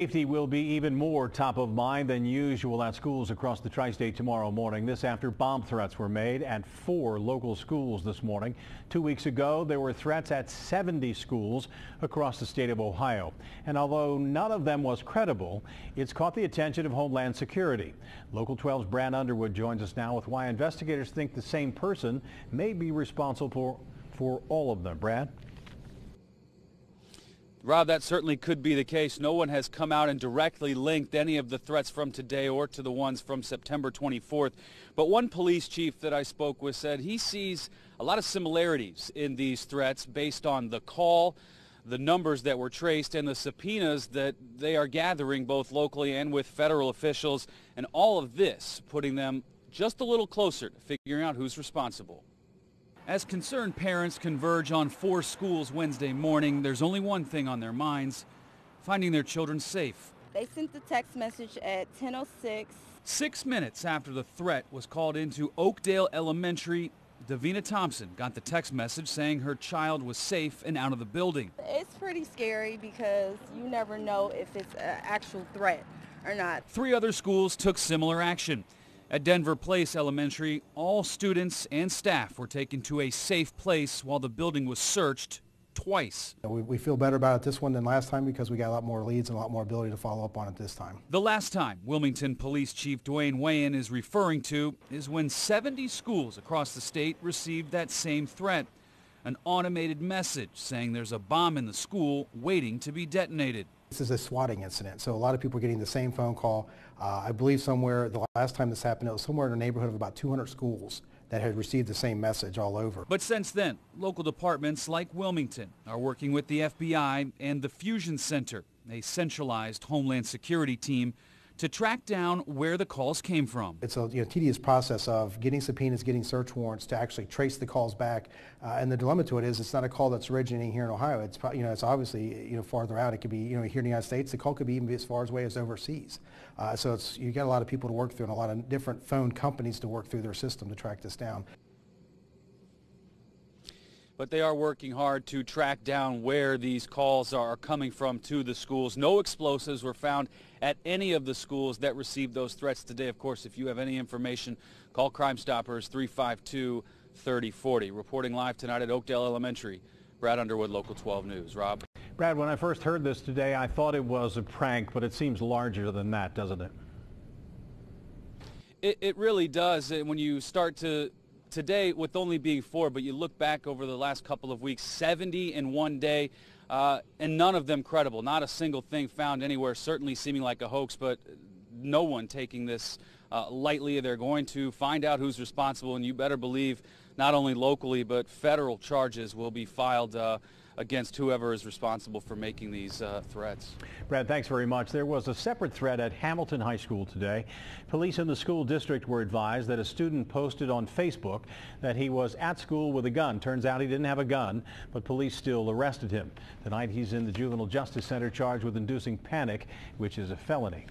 Safety will be even more top of mind than usual at schools across the tri-state tomorrow morning. This after bomb threats were made at 4 local schools this morning. 2 weeks ago, there were threats at 70 schools across the state of Ohio. And although none of them was credible, it's caught the attention of Homeland Security. Local 12's Brad Underwood joins us now with why investigators think the same person may be responsible for all of them. Brad? Rob, that certainly could be the case. No one has come out and directly linked any of the threats from today or to the ones from September 24th. But one police chief that I spoke with said he sees a lot of similarities in these threats based on the call, the numbers that were traced, and the subpoenas that they are gathering both locally and with federal officials. And all of this putting them just a little closer to figuring out who's responsible. As concerned parents converge on 4 schools Wednesday morning, there's only one thing on their minds: finding their children safe. They sent the text message at 10:06. 6 minutes after the threat was called into Oakdale Elementary, Davina Thompson got the text message saying her child was safe and out of the building. It's pretty scary because you never know if it's an actual threat or not. 3 other schools took similar action. At Denver Place Elementary, all students and staff were taken to a safe place while the building was searched twice. We feel better about it this one than last time because we got a lot more leads and a lot more ability to follow up on it this time. The last time Wilmington Police Chief Dwayne Wayan is referring to is when 70 schools across the state received that same threat. An automated message saying there's a bomb in the school waiting to be detonated. This is a swatting incident, so a lot of people are getting the same phone call. I believe somewhere, the last time this happened, it was somewhere in a neighborhood of about 200 schools that had received the same message all over. But since then, local departments like Wilmington are working with the FBI and the Fusion Center, a centralized Homeland Security team, to track down where the calls came from. It's a tedious process of getting subpoenas, getting search warrants to actually trace the calls back. And the dilemma to it is it's not a call that's originating here in Ohio. It's it's obviously farther out. It could be here in the United States. The call could be even as far away as overseas. So you got a lot of people to work through and a lot of different phone companies to work through their system to track this down. But they are working hard to track down where these calls are coming from to the schools. No explosives were found at any of the schools that received those threats today. Of course, if you have any information, call Crime Stoppers 352-3040. Reporting live tonight at Oakdale Elementary, Brad Underwood, Local 12 News. Rob? Brad, when I first heard this today, I thought it was a prank, but it seems larger than that, doesn't it? It really does. And when you start to today, with only being 4, but you look back over the last couple of weeks, 70 in one day, and none of them credible. Not a single thing found anywhere, certainly seeming like a hoax, but no one taking this lightly. They're going to find out who's responsible, and you better believe not only locally, but federal charges will be filed against whoever is responsible for making these threats. Brad, thanks very much. There was a separate threat at Hamilton High School today. Police in the school district were advised that a student posted on Facebook that he was at school with a gun. Turns out he didn't have a gun, but police still arrested him. Tonight he's in the Juvenile Justice Center charged with inducing panic, which is a felony.